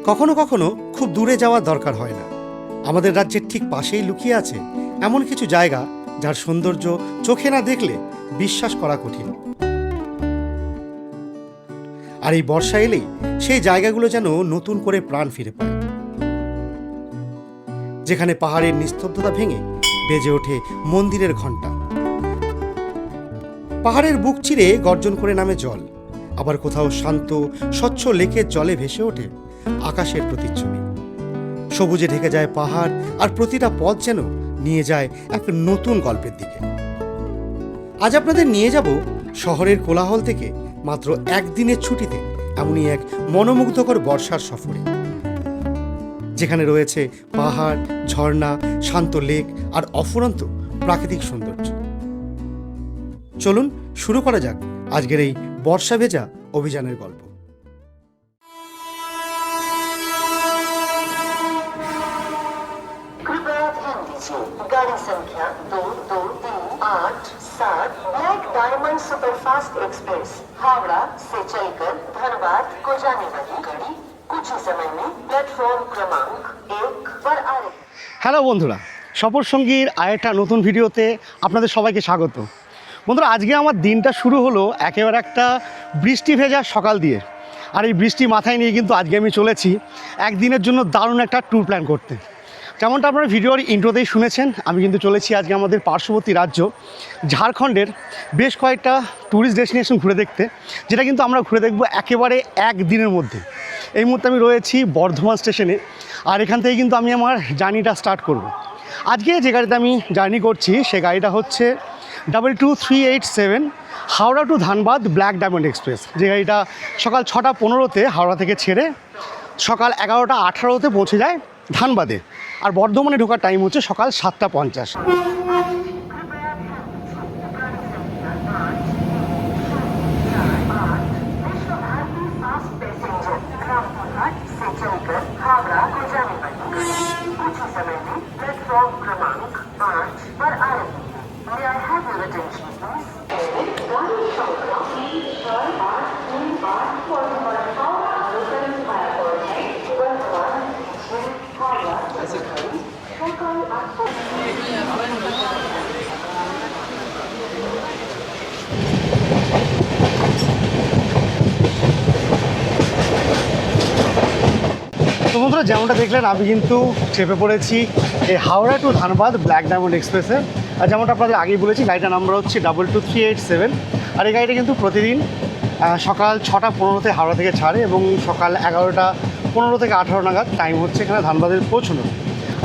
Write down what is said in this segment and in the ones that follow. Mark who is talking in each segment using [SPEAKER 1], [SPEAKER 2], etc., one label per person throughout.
[SPEAKER 1] কখনো কখনো খুব দূরে যাওয়ার দরকার হয় না। আমাদের রাজ্যের ঠিক পাশেই লুকিয়ে আছে এমন কিছু জায়গা যার সৌন্দর্য চোখে না দেখলে বিশ্বাস করা কঠিন। আর এই বর্ষা এলেই সেই জায়গাগুলো যেন নতুন করে প্রাণ ফিরে পায়, যেখানে পাহাড়ের নিস্তব্ধতা ভেঙে বেজে ওঠে মন্দিরের ঘণ্টা। পাহাড়ের বুক চিরে গর্জন করে নামে জল, আবার কোথাও শান্ত স্বচ্ছ লেকের জলে ভেসে ওঠে আকাশের প্রতিচ্ছবি। সবুজে ঢেকে যায় পাহাড়, আর প্রতিটা পথ যেন নিয়ে যায় এক নতুন গল্পের দিকে। আজ আপনাদের নিয়ে যাব শহরের কোলাহল থেকে মাত্র একদিনের ছুটিতে এমনই এক মনোমুগ্ধকর বর্ষার সফরে, যেখানে রয়েছে পাহাড়, ঝর্ণা, শান্ত লেক আর অফুরন্ত প্রাকৃতিক সৌন্দর্য। চলুন শুরু করা যাক আজকের এই বর্ষা ভেজা অভিযানের গল্প।
[SPEAKER 2] गाड़ी संख्या 2238 black diamond superfast express Howrah से चलकर धनबाद को जाने वाली गाड़ी कुछ ही समय में प्लेटफॉर्म क्रमांक 1 पर आ रही।
[SPEAKER 1] হ্যালো বন্ধুরা, সফর সঙ্গীর আরেকটা নতুন ভিডিওতে আপনাদের সবাইকে স্বাগত। বন্ধুরা, আজকে আমার দিনটা শুরু হলো একেবারে একটা বৃষ্টি ভেজা সকাল দিয়ে। আর এই বৃষ্টি মাথায় নিয়ে কিন্তু আজকে আমি চলেছি একদিনের জন্য দারুণ একটা ট্যুর প্ল্যান করতে। যেমনটা আপনারা ভিডিওর ইন্ট্রোতেই শুনেছেন, আমি কিন্তু চলেছি আজকে আমাদের পার্শ্ববর্তী রাজ্য ঝাড়খণ্ডের বেশ কয়েকটা ট্যুরিস্ট ডেস্টিনেশন ঘুরে দেখতে, যেটা কিন্তু আমরা ঘুরে দেখব একেবারে একদিনের মধ্যে। এই মুহূর্তে আমি রয়েছি বর্ধমান স্টেশনে, আর এখান থেকে কিন্তু আমি আমার জার্নিটা স্টার্ট করব। আজকে যে গাড়িতে আমি জার্নি করছি সে গাড়িটা হচ্ছে 22387 Howrah to Dhanbad black diamond express. যে গাড়িটা সকাল 6:15-তে হাওড়া থেকে ছেড়ে সকাল 11:18-তে পৌঁছে যায় ধানবাদে। আর বর্ধমানে ঢোকার টাইম হচ্ছে সকাল 7:50।
[SPEAKER 2] हावड़ा को जाने वाली कुछ ही समय में प्लेटफॉर्म क्रमांक 5 पर आ रही है। May I have your attention, please? गाड़ी संख्या 3838 वर्धमान हावड़ा लोकल एयरपोर्ट है। वर्धमान हावड़ा सकाल 8।
[SPEAKER 1] তো বন্ধুরা, যেমনটা দেখলেন আমি কিন্তু চেপে পড়েছি এই Howrah to Dhanbad black diamond এক্সপ্রেসে। আর যেমনটা আপনাদের আগেই বলেছি, গাড়িটার নাম্বার হচ্ছে 22387। আর এই গাড়িটা কিন্তু প্রতিদিন সকাল 6:15-তে হাওড়া থেকে ছাড়ে এবং সকাল 11:15 থেকে 18 নাগাদ টাইম হচ্ছে এখানে ধানবাদের পৌঁছানো।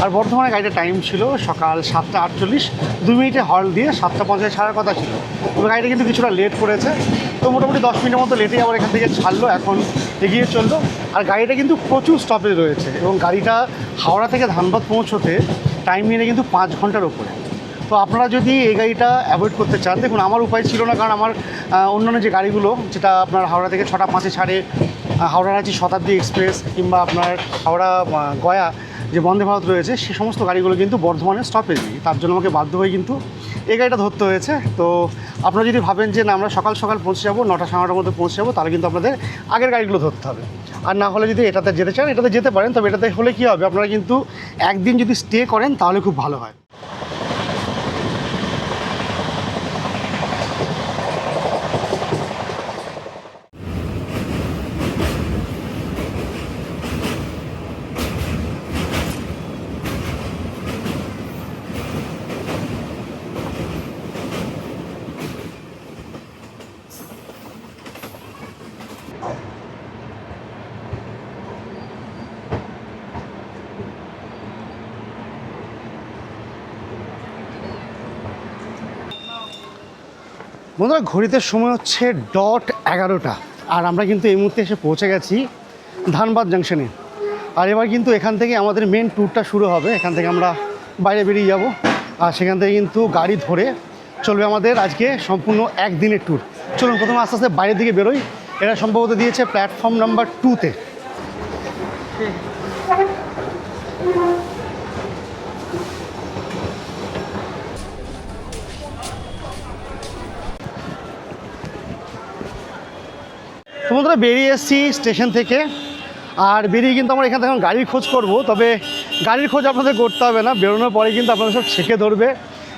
[SPEAKER 1] আর বর্তমানে গাড়িটার টাইম ছিল সকাল 7:48, 2 মিনিটে হল্ট দিয়ে 7:50 ছাড়ার কথা ছিল। তবে গাড়িটা কিন্তু কিছুটা লেট করেছে, তো মোটামুটি 10 মিনিটের মতো লেটেই আবার এখান থেকে ছাড়লো, এখন এগিয়ে চললো। আর গাড়িটা কিন্তু প্রচুর স্টপেজ রয়েছে এবং গাড়িটা হাওড়া থেকে ধানবাদ পৌঁছতে টাইম নিয়ে কিন্তু 5 ঘন্টার ওপরে। তো আপনারা যদি এই গাড়িটা অ্যাভয়েড করতে চান, দেখুন আমার উপায় ছিল না, কারণ আমার অন্যান্য যে গাড়িগুলো যেটা আপনার হাওড়া থেকে 6:05-এ ছাড়ে, হাওড়া রাঁচি শতাব্দী এক্সপ্রেস কিংবা আপনার হাওড়া গয়া যে বন্দে ভারত রয়েছে, সে সমস্ত গাড়িগুলো কিন্তু বর্ধমানে স্টপেজ নেই। তার জন্য আমাকে বাধ্য হয়ে কিন্তু এই গাড়িটা ধরতে হয়েছে। তো আপনারা যদি ভাবেন যে না আমরা সকাল সকাল পৌঁছে যাবো, 9টা 9:30-র মধ্যে পৌঁছে যাবো, তাহলে কিন্তু আপনাদের আগের গাড়িগুলো ধরতে হবে। আর না হলে যদি এটাতে যেতে চান এটাতে যেতে পারেন, তবে এটাতে হলে কী হবে, আপনারা কিন্তু একদিন যদি স্টে করেন তাহলে খুব ভালো হয়। বন্ধুরা, ঘড়িতে সময় হচ্ছে 11:00, আর আমরা কিন্তু এই মুহূর্তে এসে পৌঁছে গেছি ধানবাদ জাংশনে। আর এবার কিন্তু এখান থেকে আমাদের মেন ট্যুরটা শুরু হবে। এখান থেকে আমরা বাইরে বেরিয়ে যাব, আর সেখান থেকে কিন্তু গাড়ি ধরে চলবে আমাদের আজকে সম্পূর্ণ একদিনের ট্যুর। চলুন প্রথমে আস্তে আস্তে বাইরের দিকে বেরোই। এটা সম্ভবত দিয়েছে প্ল্যাটফর্ম নাম্বার 2-তে। তো বন্ধুরা, বেরিয়ে এসেছি স্টেশন থেকে। আর বেরিয়ে কিন্তু আমরা এখান থেকে এখন গাড়ির খোঁজ করব, তবে গাড়ির খোঁজ আপনাদের করতে হবে না, বেরোনোর পরে কিন্তু আপনাদের সব ছেঁকে ধরবে।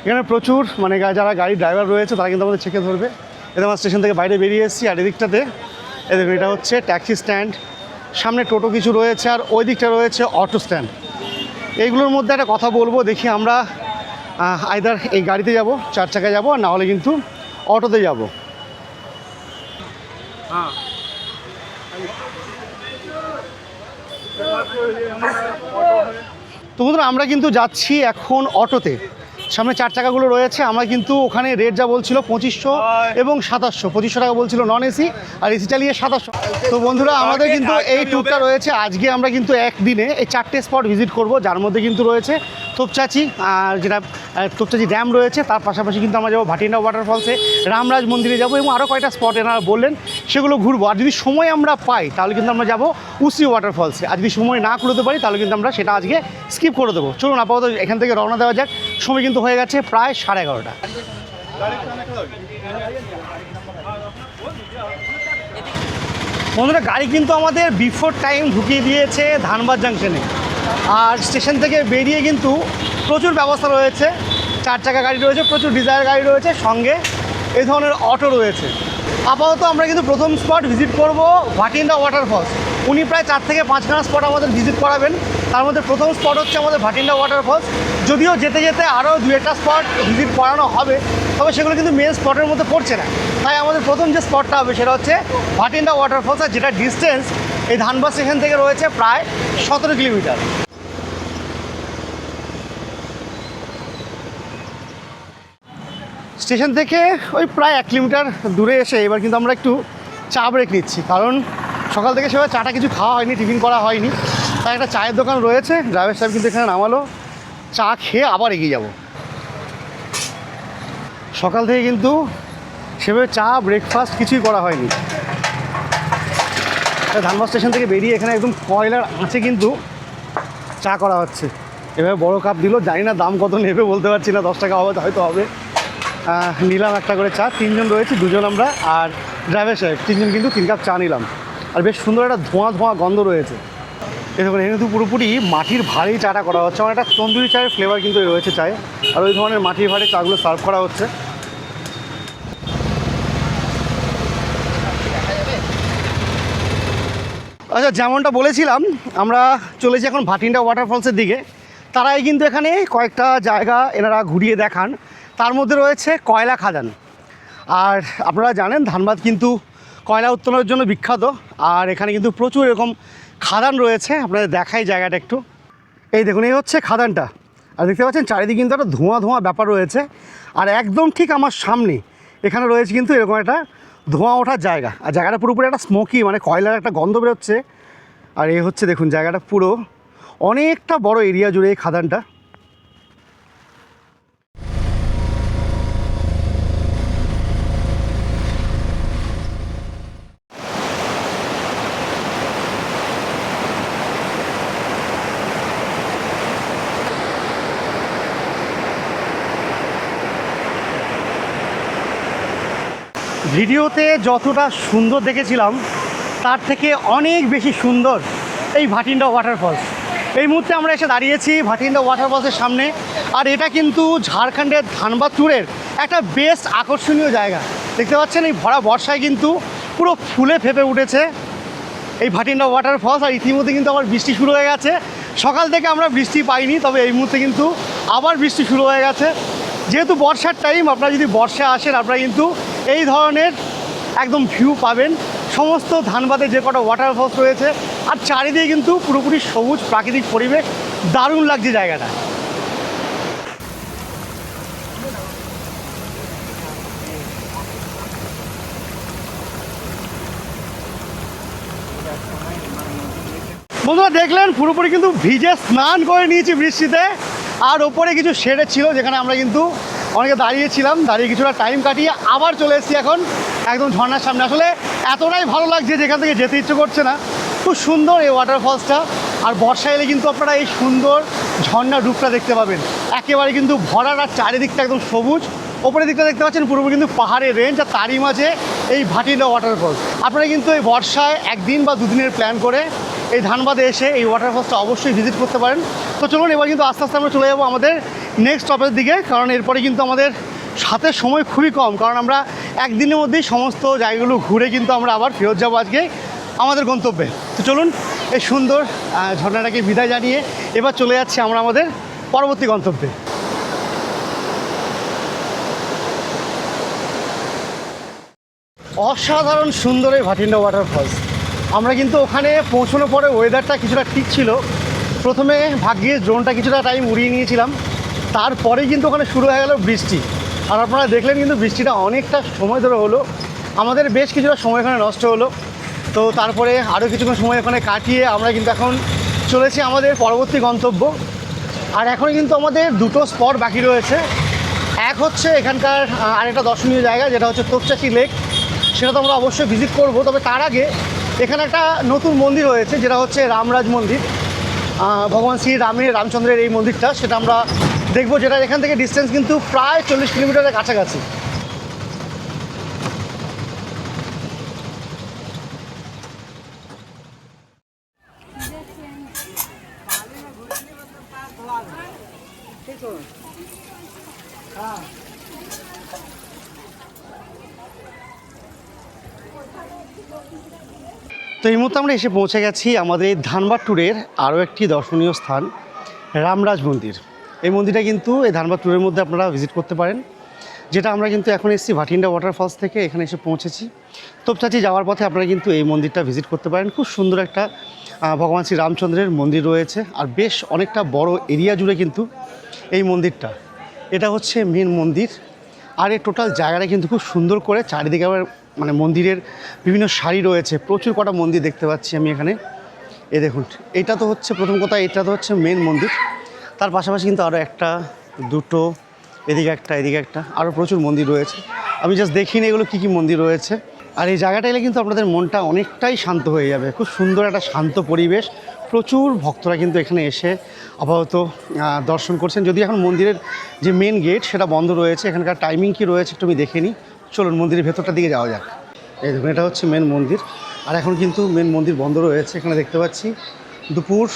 [SPEAKER 1] এখানে প্রচুর মানে যারা গাড়ির ড্রাইভার রয়েছে তারা কিন্তু আমাদের ছেঁকে ধরবে। এদের আমার স্টেশন থেকে বাইরে বেরিয়ে এসেছি, আর এদিকটাতে এদের এটা হচ্ছে ট্যাক্সি স্ট্যান্ড, সামনে টোটো কিছু রয়েছে, আর ওই দিকটা রয়েছে অটো স্ট্যান্ড। এইগুলোর মধ্যে একটা কথা বলবো, দেখি আমরা আইদার এই গাড়িতে যাব, 4 চাকায় যাবো, আর না হলে কিন্তু অটোতে যাব। তো বন্ধুরা আমরা কিন্তু যাচ্ছি এখন অটোতে। সামনে 4 চাকাগুলো রয়েছে, আমরা কিন্তু ওখানে রেট যা বলছিল 2500 এবং 2700, 2500 টাকা বলছিল নন এসি, আর এসি চালিয়ে 2700। তো বন্ধুরা আমাদের কিন্তু এই ট্যুরটা রয়েছে, আজকে আমরা কিন্তু একদিনে এই 4টে স্পট ভিজিট করব, যার মধ্যে কিন্তু রয়েছে তোপচাচি, আর যেটা তোপচাচি ড্যাম রয়েছে, তার পাশাপাশি কিন্তু আমরা যাবো ভাটিন্ডা ওয়াটারফলসে, রামরাজ মন্দিরে যাব, এবং আরও কয়েকটা স্পট এনারা বললেন সেগুলো ঘুরবো। আর যদি সময় আমরা পাই তাহলে কিন্তু আমরা যাবো উসরি ওয়াটারফলসে, আর যদি সময় না করতে পারি তাহলে কিন্তু আমরা সেটা আজকে স্কিপ করে দেবো। চলুন আপাতত এখান থেকে রওনা দেওয়া যাক, সময় কিন্তু হয়ে গেছে প্রায় 11:30। বন্ধুরা গাড়ি কিন্তু আমাদের বিফোর টাইম ঢুকিয়ে দিয়েছে ধানবাদ জাংশনে, আর স্টেশন থেকে বেরিয়ে কিন্তু প্রচুর ব্যবস্থা রয়েছে, 4 চাকা গাড়ি রয়েছে, প্রচুর ডিজায়ার গাড়ি রয়েছে, সঙ্গে এই ধরনের অটো রয়েছে। আপাতত আমরা কিন্তু প্রথম স্পট ভিজিট করব ভাটিন্ডা ওয়াটারফলস। উনি প্রায় 4 থেকে 5খানা স্পট আমাদের ভিজিট করাবেন, তার মধ্যে প্রথম স্পট হচ্ছে আমাদের ভাটিন্ডা ওয়াটারফলস। যদিও যেতে যেতে আরও 2-1টা স্পট ভিজিট করানো হবে, তবে সেগুলো কিন্তু মেন স্পটের মধ্যে পড়ছে না। তাই আমাদের প্রথম যে স্পটটা হবে সেটা হচ্ছে ভাটিন্ডা ওয়াটারফলস, আর যেটা ডিস্টেন্স এই ধানবাদ স্টেশন থেকে রয়েছে প্রায় 17 কিলোমিটার। স্টেশন থেকে ওই প্রায় 1 কিলোমিটার দূরে এসে এবার কিন্তু আমরা একটু চা ব্রেক নিচ্ছি, কারণ সকাল থেকে সেভাবে চাটা কিছু খাওয়া হয়নি, টিফিন করা হয়নি। তাই একটা চায়ের দোকান রয়েছে, ড্রাইভার সাহেব কিন্তু এখানে নামালো, চা খেয়ে আবার এগিয়ে যাব। সকাল থেকে কিন্তু সেভাবে চা ব্রেকফাস্ট কিছুই করা হয়নি। ধানবাদ স্টেশন থেকে বেরিয়ে এখানে একদম কয়লার আঁচে কিন্তু চা করা হচ্ছে। এভাবে বড় কাপ দিল, জানি না দাম কত নেবে বলতে পারছি না, 10 টাকা হবে হয়তো হবে। নিলাম একটা করে চা, 3 জন রয়েছে, 2 জন আমরা আর ড্রাইভার সাহেব, 3 জন কিন্তু 3 কাপ চা নিলাম। আর বেশ সুন্দর একটা ধোঁয়া ধোঁয়া গন্ধ রয়েছে। দেখুন এখানে কিন্তু পুরোপুরি মাটির ভাঁড়েই চাটা করা হচ্ছে, আমার একটা তন্দুরি চায়ের ফ্লেভার কিন্তু রয়েছে চায়ে, আর ওই ধরনের মাটির ভাঁড়ে চাগুলো সার্ভ করা হচ্ছে। আচ্ছা, যেমনটা বলেছিলাম আমরা চলেছি এখন ভাটিন্ডা ওয়াটারফলসের দিকে। তারাই কিন্তু এখানে কয়েকটা জায়গা এনারা ঘুরিয়ে দেখান, তার মধ্যে রয়েছে কয়লা খাদান। আর আপনারা জানেন ধানবাদ কিন্তু কয়লা উত্তোলনের জন্য বিখ্যাত, আর এখানে কিন্তু প্রচুর এরকম খাদান রয়েছে। আপনাদের দেখাই জায়গাটা একটু, এই দেখুন এই হচ্ছে খাদানটা, আর দেখতে পাচ্ছেন চারিদিকে কিন্তু একটা ধোঁয়া ধোঁয়া ব্যাপার রয়েছে। আর একদম ঠিক আমার সামনে এখানে রয়েছে কিন্তু এরকম একটা ধোঁয়া ওঠার জায়গা, আর জায়গাটা পুরোপুরি একটা স্মোকি মানে কয়লার একটা গন্ধ বেরোচ্ছে। আর এই হচ্ছে দেখুন জায়গাটা পুরো অনেকটা বড় এরিয়া জুড়ে এই খাদানটা। ভিডিওতে যতটা সুন্দর দেখেছিলাম তার থেকে অনেক বেশি সুন্দর এই ভাটিন্ডা ওয়াটারফলস। এই মুহূর্তে আমরা এসে দাঁড়িয়েছি ভাটিন্ডা ওয়াটারফলসের সামনে, আর এটা কিন্তু ঝাড়খণ্ডের ধানবাদ ট্যুরের একটা বেস্ট আকর্ষণীয় জায়গা। দেখতে পাচ্ছেন এই ভরা বর্ষায় কিন্তু পুরো ফুলে ফেপে উঠেছে এই ভাটিন্ডা ওয়াটারফলস। আর ইতিমধ্যে কিন্তু আবার বৃষ্টি শুরু হয়ে গেছে, সকাল থেকে আমরা বৃষ্টি পাইনি, তবে এই মুহূর্তে কিন্তু আবার বৃষ্টি শুরু হয়ে গেছে। যেহেতু বর্ষার টাইম, আপনারা যদি বর্ষায় আসেন আপনারা কিন্তু এই ধরনের একদম ভিউ পাবেন সমস্ত ধানবাদে যে কটা ওয়াটারফলস রয়েছে, আর চারিদিকে কিন্তু পুরোপুরি সবুজ প্রাকৃতিক পরিবেশ, দারুণ লাগছে জায়গাটা। বন্ধুরা দেখলেন পুরোপুরি কিন্তু ভিজে স্নান করে নিয়েছি বৃষ্টিতে, আর ওপরে কিছু শেডে ছিল যেখানে আমরা কিন্তু অনেকে দাঁড়িয়েছিলাম, দাঁড়িয়ে কিছুটা টাইম কাটিয়ে আবার চলে এসেছি এখন একদম ঝর্ণার সামনে। আসলে এতটাই ভালো লাগছে যেখান থেকে যেতে ইচ্ছে করছে না, খুব সুন্দর এই ওয়াটারফলসটা। আর বর্ষা এলে কিন্তু আপনারা এই সুন্দর ঝর্ণার রূপটা দেখতে পাবেন, একেবারে কিন্তু ভরার, আর চারিদিকটা একদম সবুজ। ওপরের দিকটা দেখতে পাচ্ছেন পুরোপুরি কিন্তু পাহাড়ের রেঞ্জ, আর তারই মাঝে এই ভাটিন্ডা ওয়াটারফলস। আপনারা কিন্তু এই বর্ষায় 1 দিন বা 2 দিনের প্ল্যান করে এই ধানবাদে এসে এই ওয়াটারফলসটা অবশ্যই ভিজিট করতে পারেন। তো চলুন এবার কিন্তু আস্তে আস্তে আমরা চলে যাবো আমাদের নেক্সট স্টপের দিকে, কারণ এরপরে কিন্তু আমাদের সাথে সময় খুবই কম, কারণ আমরা একদিনের মধ্যেই সমস্ত জায়গাগুলো ঘুরে কিন্তু আমরা আবার ফেরত যাবো আজকে আমাদের গন্তব্যে। তো চলুন এই সুন্দর ঝর্ণাটাকে বিদায় জানিয়ে এবার চলে যাচ্ছি আমরা আমাদের পরবর্তী গন্তব্যে। অসাধারণ সুন্দর এই ভাটিন্ডা ওয়াটারফলস। আমরা কিন্তু ওখানে পৌঁছানোর পরে ওয়েদারটা কিছুটা ঠিক ছিল, প্রথমে ভাগ্যে ড্রোনটা কিছুটা টাইম উড়িয়ে নিয়েছিলাম, তারপরে কিন্তু ওখানে শুরু হয়ে গেল বৃষ্টি। আর আপনারা দেখলেন কিন্তু বৃষ্টিটা অনেকটা সময় ধরে হলো, আমাদের বেশ কিছুটা সময় এখানে নষ্ট হলো। তো তারপরে আরও কিছুক্ষণ সময় ওখানে কাটিয়ে আমরা কিন্তু এখন চলেছি আমাদের পরবর্তী গন্তব্য। আর এখন কিন্তু আমাদের দুটো স্পট বাকি রয়েছে। এক হচ্ছে এখানকার আরেকটা দর্শনীয় জায়গা, যেটা হচ্ছে তোপচাচি লেক, সেটা তো আমরা অবশ্যই ভিজিট করব। তবে তার আগে এখানে একটা নতুন মন্দির হয়েছে, যেটা হচ্ছে রামরাজ মন্দির, ভগবান শ্রী রামচন্দ্রের এই মন্দিরটা, সেটা আমরা দেখবো, যেটা এখান থেকে ডিস্টেন্স কিন্তু প্রায় 40 কিলোমিটারের কাছাকাছি। তো এই মুহূর্তে আমরা এসে পৌঁছে গেছি আমাদের ধানবাদ ট্যুরের আরও একটি দর্শনীয় স্থান, রামরাজ মন্দির। এই মন্দিরটা কিন্তু এই ধানবাদ ট্যুরের মধ্যে আপনারা ভিজিট করতে পারেন, যেটা আমরা কিন্তু এখন এসেছি ভাটিন্ডা ওয়াটারফলস থেকে, এখানে এসে পৌঁছেছি। তোপচাচি যাওয়ার পথে আপনারা কিন্তু এই মন্দিরটা ভিজিট করতে পারেন। খুব সুন্দর একটা ভগবান শ্রী রামচন্দ্রের মন্দির রয়েছে, আর বেশ অনেকটা বড় এরিয়া জুড়ে কিন্তু এই মন্দিরটা। এটা হচ্ছে মেন মন্দির, আর এই টোটাল জায়গাটা কিন্তু খুব সুন্দর করে চারিদিকে আবার মানে মন্দিরের বিভিন্ন সারি রয়েছে, প্রচুর কটা মন্দির দেখতে পাচ্ছি আমি এখানে। এই দেখুন, এটা তো হচ্ছে প্রথম কথা, এটা তো হচ্ছে মেন মন্দির, তার পাশাপাশি কিন্তু আরও একটা দুটো, এদিকে একটা আরও প্রচুর মন্দির রয়েছে। আমি জাস্ট দেখিনি এগুলো কী কী মন্দির রয়েছে। আর এই জায়গাটা এলে কিন্তু আপনাদের মনটা অনেকটাই শান্ত হয়ে যাবে, খুব সুন্দর একটা শান্ত পরিবেশ। প্রচুর ভক্তরা কিন্তু এখানে এসে আপাতত দর্শন করছেন, যদি এখন মন্দিরের যে মেন গেট সেটা বন্ধ রয়েছে। এখানকার টাইমিং কী রয়েছে একটু আমি দেখে নিই, চলুন মন্দিরের ভেতরটার দিকে যাওয়া যাক। এই দেখুন, এটা হচ্ছে মেন মন্দির, আর এখন কিন্তু মেন মন্দির বন্ধ রয়েছে। এখানে দেখতে পাচ্ছি দুপুর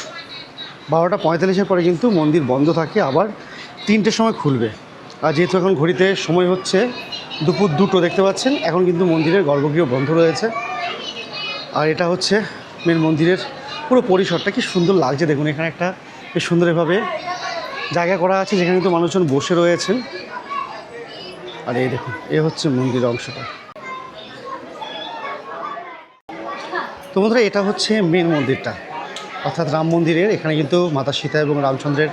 [SPEAKER 1] 12টা 45-এর পরে কিন্তু মন্দির বন্ধ থাকে, আবার 3টের সময় খুলবে। আর যেহেতু এখন ঘড়িতে সময় হচ্ছে দুপুর 2টো দেখতে পাচ্ছেন, এখন কিন্তু মন্দিরের গর্ভগৃহ বন্ধ রয়েছে। আর এটা হচ্ছে মেন মন্দিরের পুরো পরিসরটা, কি সুন্দর লাগছে দেখুন। এখানে একটা বেশ সুন্দরভাবে জায়গা করা আছে, যেখানে কিন্তু মানুষজন বসে রয়েছেন। আর এই দেখুন, এ হচ্ছে মন্দিরের অংশটা। তো বন্ধুরা, এটা হচ্ছে মেন মন্দিরটা, অর্থাৎ রাম মন্দিরের। এখানে কিন্তু মাতা সীতা এবং রামচন্দ্রের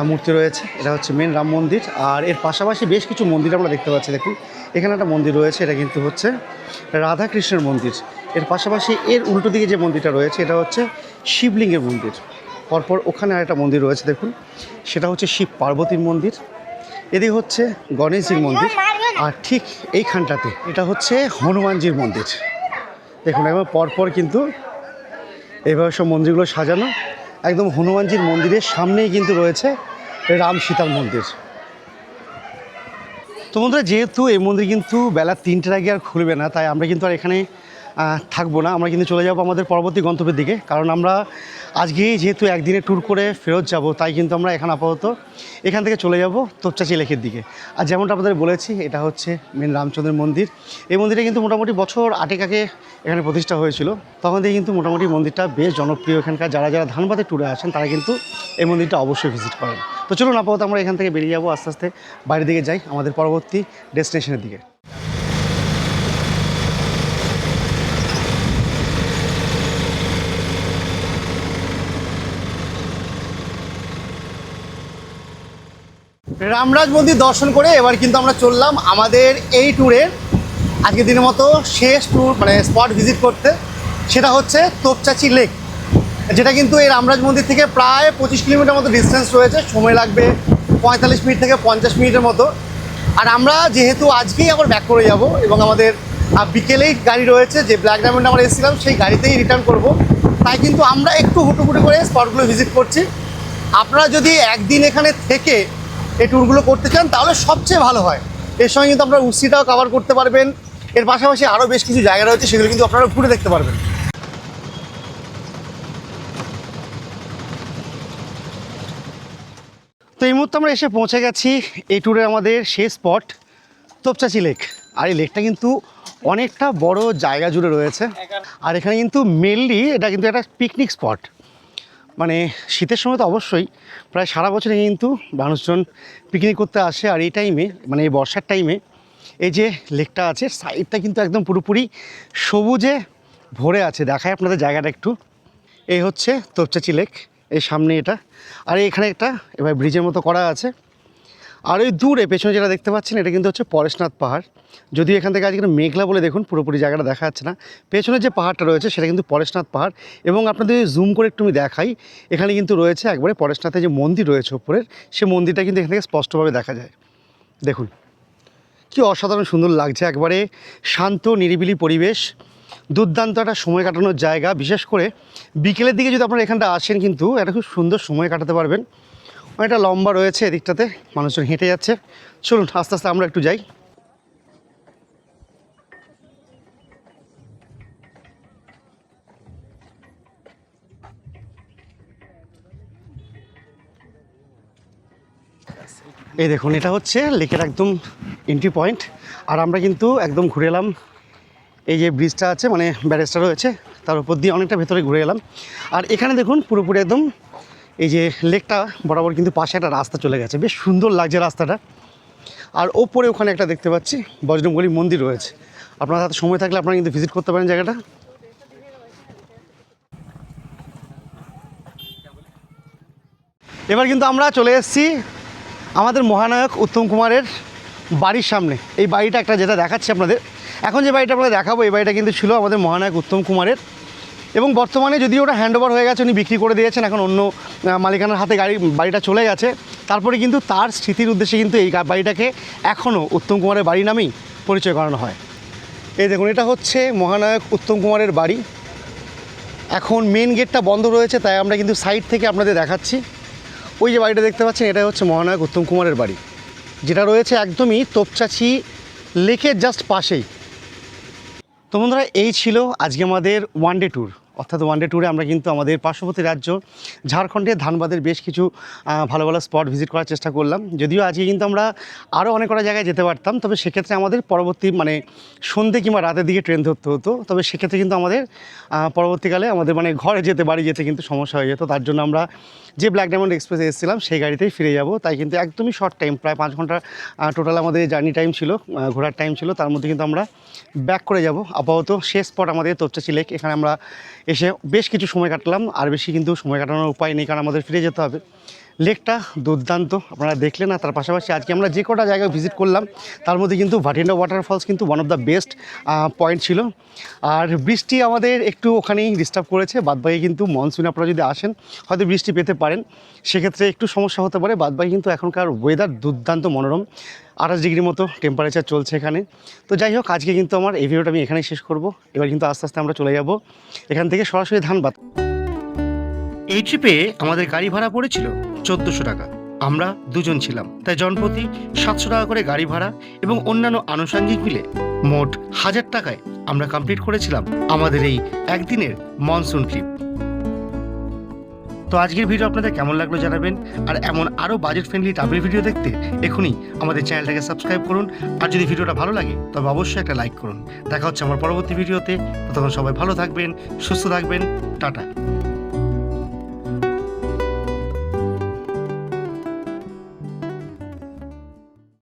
[SPEAKER 1] মূর্তি রয়েছে। এটা হচ্ছে মেন রাম মন্দির, আর এর পাশাপাশি বেশ কিছু মন্দির আমরা দেখতে পাচ্ছি। দেখুন, এখানে একটা মন্দির রয়েছে, এটা কিন্তু হচ্ছে রাধা কৃষ্ণের মন্দির। এর পাশাপাশি এর উল্টো দিকে যে মন্দিরটা রয়েছে, এটা হচ্ছে শিবলিঙ্গের মন্দির। পরপর ওখানে আরেকটা মন্দির রয়েছে দেখুন, সেটা হচ্ছে শিব পার্বতীর মন্দির। এদিকে হচ্ছে গণেশজির মন্দির, আর ঠিক এইখানটাতে এটা হচ্ছে হনুমানজির মন্দির। দেখুন, একদম পরপর কিন্তু এইভাবে সব মন্দিরগুলো সাজানো। একদম হনুমানজির মন্দিরের সামনেই কিন্তু রয়েছে রাম সীতার মন্দির। তো বন্ধুরা, যেহেতু এই মন্দির কিন্তু বেলা 3টের আগে আর খুলবে না, তাই আমরা কিন্তু আর এখানে থাকবো না। আমরা কিন্তু চলে যাব আমাদের পরবর্তী গন্তব্যের দিকে, কারণ আমরা আজকেই যেহেতু একদিনে ট্যুর করে ফেরত যাব, তাই কিন্তু আমরা এখন আপাতত এখান থেকে চলে যাব তোপচাচি লেকের দিকে। আর যেমনটা আপনাদের বলেছি, এটা হচ্ছে মেন রামচন্দ্রের মন্দির। এই মন্দিরটা কিন্তু মোটামুটি বছর 8 আগে এখানে প্রতিষ্ঠা হয়েছিল। তখন থেকে কিন্তু মোটামুটি মন্দিরটা বেশ জনপ্রিয়। এখানকার যারা যারা ধানবাদে ট্যুরে আসেন তারা কিন্তু এই মন্দিরটা অবশ্যই ভিজিট করেন। তো চলুন আপাতত আমরা এখান থেকে বেরিয়ে যাবো, আস্তে আস্তে বাইরের দিকে যাই আমাদের পরবর্তী ডেস্টিনেশনের দিকে। রামরাজ মন্দির দর্শন করে এবার কিন্তু আমরা চললাম আমাদের এই ট্যুরের আজকের দিনের মতো শেষ ট্যুর মানে স্পট ভিজিট করতে, সেটা হচ্ছে তোপচাচি লেক, যেটা কিন্তু এই রামরাজ মন্দির থেকে প্রায় 25 কিলোমিটার মতো ডিস্টেন্স রয়েছে। সময় লাগবে 45 মিনিট থেকে 50 মিনিটের মতো। আর আমরা যেহেতু আজকেই আবার ব্যাক করে যাব, এবং আমাদের বিকেলেই গাড়ি রয়েছে, যে ব্ল্যাক ডায়মন্ড আমরা এসেছিলাম সেই গাড়িতেই রিটার্ন করব, তাই কিন্তু আমরা একটু হুটোপুটি করে স্পটগুলো ভিজিট করছি। আপনারা যদি একদিন এখানে থেকে এই ট্যুরগুলো করতে চান তাহলে সবচেয়ে ভালো হয়। এর সঙ্গে কিন্তু আপনারা উসিটাও কভার করতে পারবেন, এর পাশাপাশি আরও বেশ কিছু জায়গা রয়েছে, সেগুলো কিন্তু আপনারা ঘুরে দেখতে পারবেন। মুহূর্তে আমরা এসে পৌঁছে গেছি এই ট্যুরের আমাদের শেষ স্পট তোপচাঁচি লেক। আর এই লেকটা কিন্তু অনেকটা বড় জায়গা জুড়ে রয়েছে। আর এখানে কিন্তু মেনলি এটা কিন্তু একটা পিকনিক স্পট, মানে শীতের সময় তো অবশ্যই প্রায় সারা বছরে কিন্তু মানুষজন পিকনিক করতে আসে। আর এই টাইমে মানে এই বর্ষার টাইমে এই যে লেকটা আছে সাইডটা কিন্তু একদম পুরোপুরি সবুজে ভরে আছে। দেখায় আপনাদের জায়গাটা একটু। এই হচ্ছে তোপচাঁচি লেক, এই সামনে এটা। আর এখানে একটা এবার ব্রিজের মতো করা আছে। আর ওই দূরে পেছনে যেটা দেখতে পাচ্ছেন এটা কিন্তু হচ্ছে পরেশনাথ পাহাড়। যদিও এখান থেকে আজকে মেঘলা বলে দেখুন পুরোপুরি জায়গাটা দেখা যাচ্ছে না। পেছনে যে পাহাড়টা রয়েছে সেটা কিন্তু পরেশনাথ পাহাড়। এবং আপনাদের জুম করে একটু আমি দেখাই, এখানে কিন্তু রয়েছে একবারে পরেশনাথের যে মন্দির রয়েছে উপরের, সে মন্দিরটা কিন্তু এখান থেকে স্পষ্টভাবে দেখা যায়। দেখুন কি অসাধারণ সুন্দর লাগছে, একবারে শান্ত নিরিবিলি পরিবেশ, দুর্দান্ত একটা সময় কাটানোর জায়গা। বিশেষ করে বিকেলের দিকে যদি আপনারা এখানটা আসেন কিন্তু একটা খুব সুন্দর সময় কাটাতে পারবেন। অনেকটা লম্বা রয়েছে, এদিকটাতে মানুষজন হেঁটে যাচ্ছে। চলুন আস্তে আস্তে আমরা একটু যাই। এই দেখুন এটা হচ্ছে লেকের একদম এন্ট্রি পয়েন্ট। আর আমরা কিন্তু একদম ঘুরে এলাম এই যে ব্রিজটা আছে, মানে ব্যারেজটা রয়েছে তার উপর দিয়ে অনেকটা ভেতরে ঘুরে এলাম। আর এখানে দেখুন পুরোপুরি একদম এই যে লেকটা বরাবর কিন্তু পাশে একটা রাস্তা চলে গেছে, বেশ সুন্দর লাগছে রাস্তাটা। আর ওপরে ওখানে একটা দেখতে পাচ্ছি বজরংবলী মন্দির রয়েছে। আপনার হাতে সময় থাকলে আপনারা কিন্তু ভিজিট করতে পারেন জায়গাটা। এবার কিন্তু আমরা চলে এসেছি আমাদের মহানায়ক উত্তম কুমারের বাড়ির সামনে। এই বাড়িটা একটা যেটা দেখাচ্ছি আপনাদের এখন, যে বাড়িটা আপনাদের দেখাবো, এই বাড়িটা কিন্তু ছিল আমাদের মহানায়ক উত্তম কুমারের। এবং বর্তমানে যদিও ওটা হ্যান্ড ওভার হয়ে গেছে, উনি বিক্রি করে দিয়েছেন, এখন অন্য মালিকানার হাতে বাড়িটা চলে গেছে। তারপরে কিন্তু তার স্মৃতির উদ্দেশ্যে কিন্তু এই বাড়িটাকে এখনও উত্তম কুমারের বাড়ি নামেই পরিচয় করানো হয়। এই দেখুন এটা হচ্ছে মহানায়ক উত্তম কুমারের বাড়ি। এখন মেন গেটটা বন্ধ রয়েছে, তাই আমরা কিন্তু সাইড থেকে আপনাদের দেখাচ্ছি। ওই যে বাড়িটা দেখতে পাচ্ছেন এটা হচ্ছে মহানায়ক উত্তম কুমারের বাড়ি, যেটা রয়েছে একদমই তোপচাঁচি লেকের জাস্ট পাশেই। তো বন্ধুরা এই ছিল আজকে আমাদের ওয়ান ডে ট্যুর। অর্থাৎ ওয়ান ডে ট্যুরে আমরা কিন্তু আমাদের পার্শ্ববর্তী রাজ্য ঝাড়খণ্ডের ধানবাদের বেশ কিছু ভালো ভালো স্পট ভিজিট করার চেষ্টা করলাম। যদিও আজকে কিন্তু আমরা আরও অনেক কটা জায়গায় যেতে পারতাম, তবে সেক্ষেত্রে আমাদের পরবর্তী মানে সন্ধ্যে কিংবা রাতের দিকে ট্রেন ধরতে হতো। তবে সেক্ষেত্রে কিন্তু আমাদের পরবর্তীকালে আমাদের মানে ঘরে যেতে বাড়ি যেতে কিন্তু সমস্যা হয়ে যেত। তার জন্য আমরা যে ব্ল্যাক ডায়মন্ড এক্সপ্রেসে এসেছিলাম সেই গাড়িতেই ফিরে যাব। তাই কিন্তু একদমই শর্ট টাইম, প্রায় 5 ঘন্টা টোটাল আমাদের জার্নি টাইম ছিল, ঘোরার টাইম ছিল। তার মধ্যে কিন্তু আমরা ব্যাক করে যাব। আপাতত শেষ স্পট আমাদের তোপচাঁচি লেক, এখানে আমরা এসে বেশ কিছু সময় কাটলাম। আর বেশি কিন্তু সময় কাটানোর উপায় নেই, কারণ আমাদের ফিরে যেতে হবে। লেকটা দুর্দান্ত আপনারা দেখলেন। না তার পাশাপাশি আজকে আমরা যে কটা জায়গায় ভিজিট করলাম তার মধ্যে কিন্তু ভাটিন্ডা ওয়াটারফলস কিন্তু one of the best point ছিল। আর বৃষ্টি আমাদের একটু ওখানেই ডিস্টার্ব করেছে, বাদবাকি কিন্তু মনসুনে আপনারা যদি আসেন হয়তো বৃষ্টি পেতে পারেন, সেক্ষেত্রে একটু সমস্যা হতে পারে। বাদবাকি কিন্তু এখনকার ওয়েদার দুর্দান্ত মনোরম, 28 ডিগ্রির মতো টেম্পারেচার চলছে এখানে। তো যাই হোক আজকে কিন্তু আমার এই ভিডিওটা আমি এখানেই শেষ করব। এবার কিন্তু আস্তে আস্তে আমরা চলে যাব এখান থেকে সরাসরি ধানবাদ। এই ট্রিপে আমাদের গাড়ি ভাড়া পড়েছিল 1400 টাকা। আমরা দুজন ছিলাম, তাই জনপ্রতি 700 টাকা করে গাড়ি ভাড়া এবং অন্যান্য আনুষঙ্গিক মিলে মোট 1000 টাকায় আমরা কমপ্লিট করেছিলাম আমাদের এই একদিনের মনসুন ট্রিপ। তো আজকের ভিডিও আপনাদের কেমন লাগলো জানাবেন। আর এমন আরও বাজেট ফ্রেন্ডলি ট্রাভেল ভিডিও দেখতে এখনই আমাদের চ্যানেলটাকে সাবস্ক্রাইব করুন। আর যদি ভিডিওটা ভালো লাগে তবে অবশ্যই একটা লাইক করুন। দেখা হচ্ছে আমার পরবর্তী ভিডিওতে। ততক্ষণ সবাই ভালো থাকবেন, সুস্থ থাকবেন, টাটা।